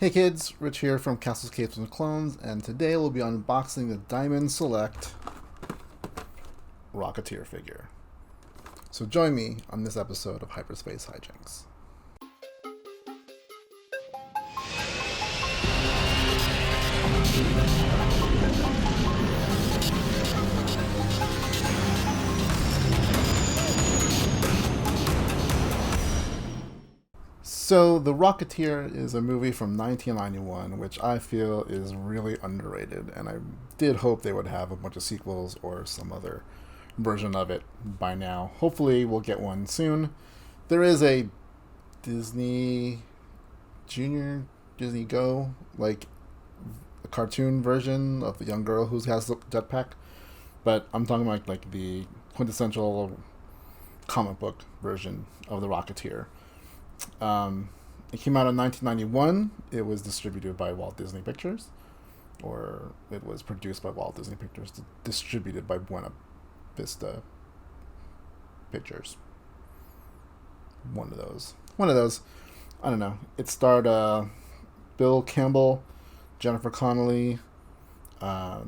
Hey kids, Rich here from Castles, Capes, and Clones, and today we'll be unboxing the Diamond Select Rocketeer figure. So join me on this episode of Hyperspace Hijinx. So, The Rocketeer is a movie from 1991, which I feel is really underrated, and I did hope they would have a bunch of sequels or some other version of it by now. Hopefully, we'll get one soon. There is a Disney Junior, Disney Go, like a cartoon version of the young girl who has the jetpack, but I'm talking like the quintessential comic book version of The Rocketeer. It came out in 1991. It was distributed by Walt Disney Pictures, or it was produced by Walt Disney Pictures, distributed by Buena Vista Pictures. One of those. I don't know. It starred Bill Campbell, Jennifer Connelly,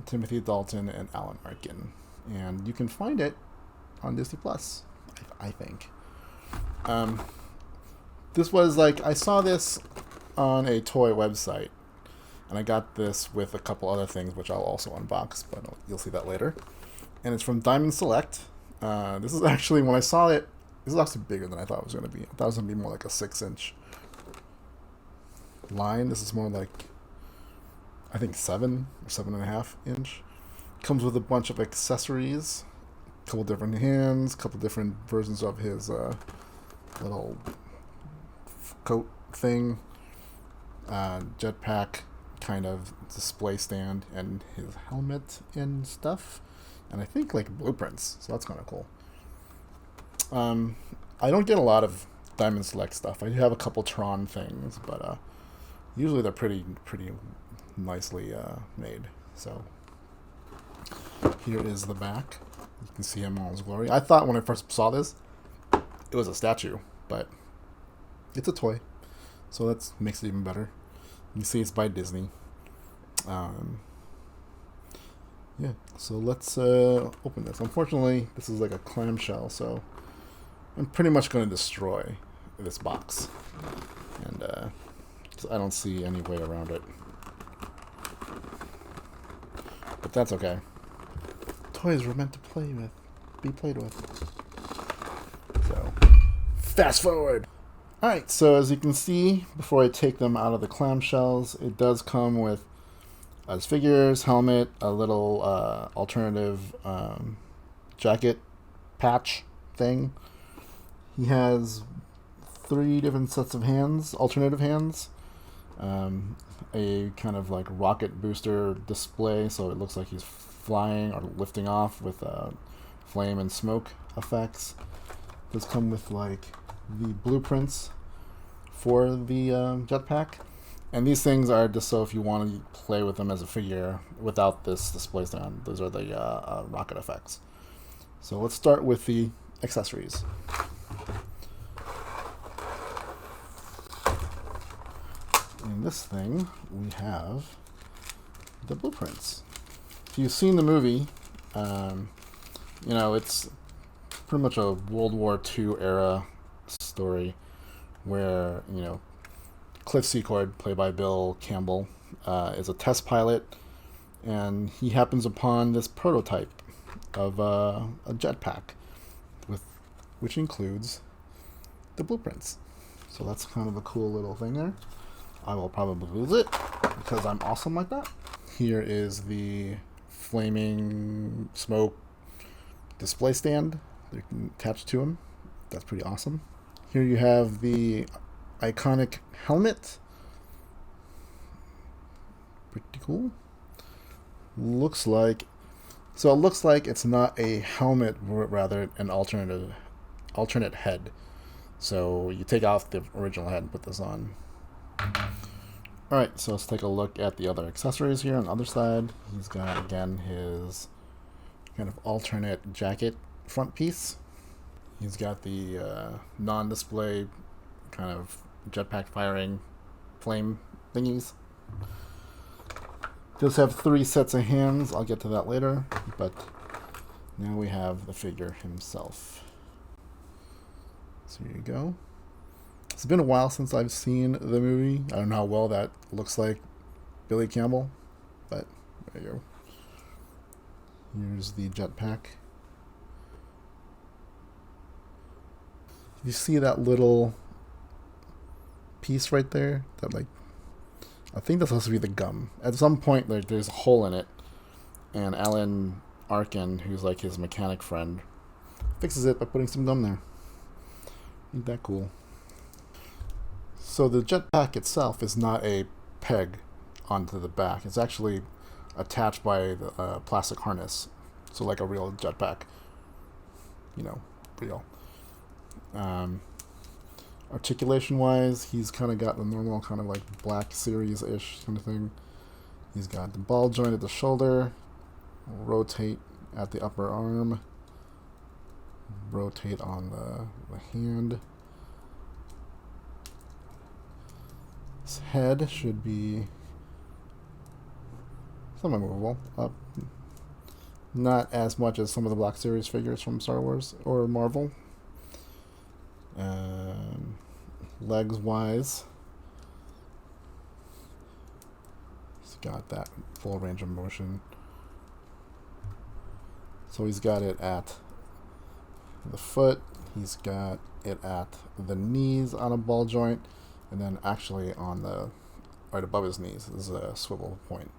Timothy Dalton, and Alan Arkin. And you can find it on Disney Plus, I think. This was I saw this on a toy website, and I got this with a couple other things, which I'll also unbox, but you'll see that later. And it's from Diamond Select. This is actually, when I saw it, this is actually bigger than I thought it was going to be. I thought it was going to be more like a 6-inch line. This is more like, I think 7 or 7.5 inch. Comes with a bunch of accessories, a couple different hands, a couple different versions of his little coat thing, jetpack kind of display stand, and his helmet and stuff, and I think blueprints, so that's kind of cool. I don't get a lot of Diamond Select stuff. I do have a couple Tron things, but usually they're pretty nicely made. So here is the back. You can see him in all his glory. I thought when I first saw this it was a statue, but it's a toy, so that makes it even better. You see it's by Disney. Yeah, so let's open this. Unfortunately, this is like a clamshell, so I'm pretty much going to destroy this box. And I don't see any way around it. But that's okay. Toys were meant to be played with. So, fast forward! Alright, so as you can see, before I take them out of the clamshells, it does come with his figures, helmet, a little alternative jacket patch thing. He has 3 different sets of hands, alternative hands. A kind of like rocket booster display, so it looks like he's flying or lifting off with flame and smoke effects. Does come with the blueprints for the jetpack, and these things are just so if you want to play with them as a figure without this display stand. Those are the rocket effects. So let's start with the accessories. In this thing we have the blueprints. If you've seen the movie, it's pretty much a World War II era story where, Cliff Secord, played by Bill Campbell, is a test pilot, and he happens upon this prototype of a jetpack, which includes the blueprints. So that's kind of a cool little thing there. I will probably lose it because I'm awesome like that. Here is the flaming smoke display stand that you can attach to him. That's pretty awesome. Here you have the iconic helmet. Pretty cool. It looks like it's not a helmet, but rather an alternate head. So you take off the original head and put this on. Alright, so let's take a look at the other accessories here on the other side. He's got, again, his kind of alternate jacket front piece. He's got the non-display kind of jetpack firing flame thingies. Does have 3 sets of hands. I'll get to that later, but now we have the figure himself. So here you go. It's been a while since I've seen the movie. I don't know how well that looks like Billy Campbell, but there you go. Here's the jetpack. You see that little piece right there? That, like, I think that's supposed to be the gum. At some point, there's a hole in it, and Alan Arkin, who's like his mechanic friend, fixes it by putting some gum there. Ain't that cool? So the jetpack itself is not a peg onto the back. It's actually attached by the plastic harness. So like a real jetpack. You know, real. Articulation-wise, he's kind of got the normal kind of like Black Series-ish kind of thing. He's got the ball joint at the shoulder, rotate at the upper arm, rotate on the hand. His head should be somewhat movable up. Not as much as some of the Black Series figures from Star Wars or Marvel. Legs wise, he's got that full range of motion. So he's got it at the foot, he's got it at the knees on a ball joint, and then actually on the right above his knees is a swivel point.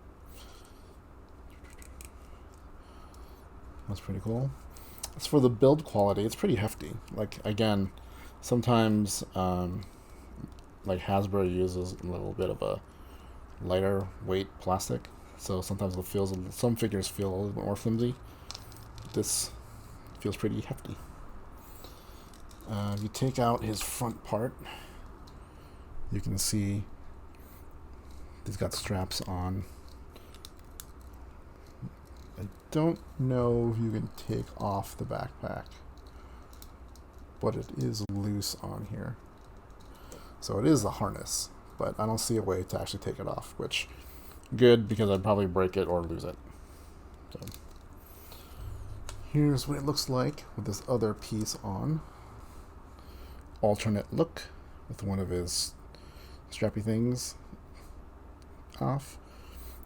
That's pretty cool. As for the build quality, it's pretty hefty. Like, again, sometimes like Hasbro uses a little bit of a lighter weight plastic, so sometimes some figures feel a little bit more flimsy. This feels pretty hefty. If you take out his front part, you can see he's got straps on. I don't know if you can take off the backpack, but it is loose on here. So it is a harness, but I don't see a way to actually take it off, which good, because I'd probably break it or lose it. So here's what it looks like with this other piece on. Alternate look with one of his strappy things off.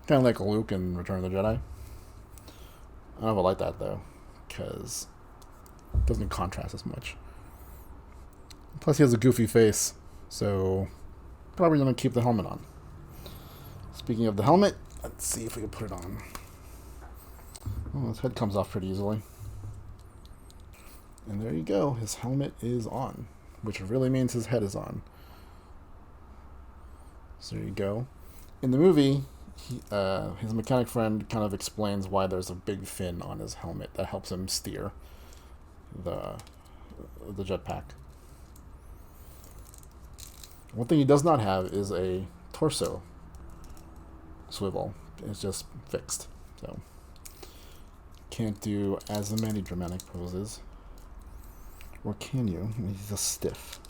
Kind of like Luke in Return of the Jedi. I don't know if I like that though, because it doesn't contrast as much. Plus he has a goofy face, so probably going to keep the helmet on. Speaking of the helmet, let's see if we can put it on. Oh, his head comes off pretty easily. And there you go, his helmet is on, which really means his head is on. So there you go. In the movie, his mechanic friend kind of explains why there's a big fin on his helmet that helps him steer the jetpack. One thing he does not have is a torso swivel. It's just fixed, so can't do as many dramatic poses. Or can you? He's just stiff.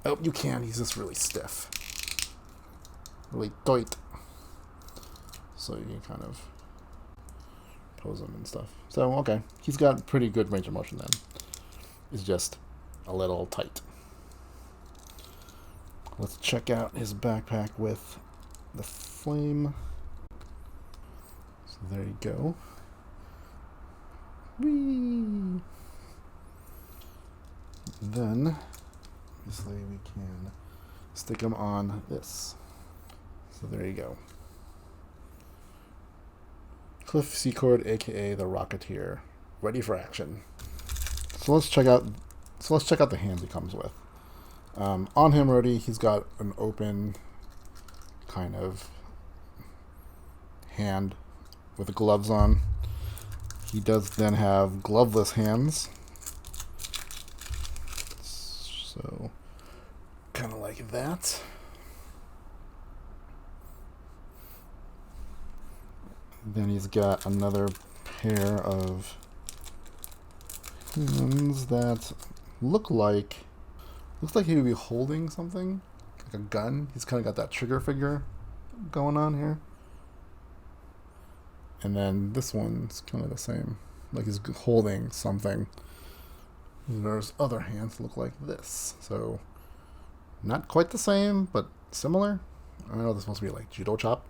Oh, you can. He's just really stiff. Really tight. So you can kind of pose him and stuff. So, okay. He's got pretty good range of motion then. It's just a little tight. Let's check out his backpack with the flame. So there you go. Whee! Then, obviously, we can stick him on this. So there you go. Cliff Secord, aka the Rocketeer, ready for action. So let's check out the hands he comes with. On him already, he's got an open kind of hand with the gloves on. He does then have gloveless hands. So, kind of like that. Then he's got another pair of hands that looks like he would be holding something. like a gun. He's kind of got that trigger figure going on here. And then this one's kind of the same, like he's holding something. There's other hands look like this, so not quite the same, but similar. I don't know, this must be like judo chop.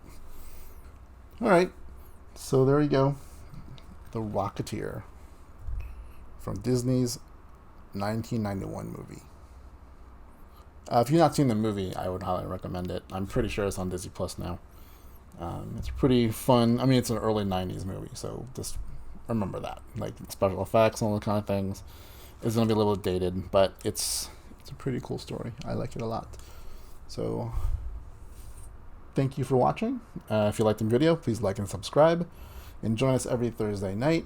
Alright, so there you go. The Rocketeer from Disney's 1991 movie. If you've not seen the movie, I would highly recommend it. I'm pretty sure it's on Disney Plus now. It's pretty fun. I mean, it's an early 90s movie, so just remember that. Like, special effects and all those kind of things. It's going to be a little dated, but it's a pretty cool story. I like it a lot. So, thank you for watching. If you liked the video, please like and subscribe. And join us every Thursday night,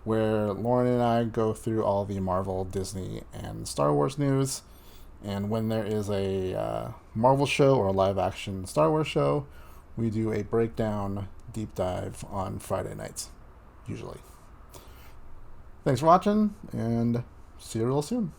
where Lauren and I go through all the Marvel, Disney, and Star Wars news. And when there is a Marvel show or a live-action Star Wars show, we do a breakdown, deep dive on Friday nights, usually. Thanks for watching, and see you real soon.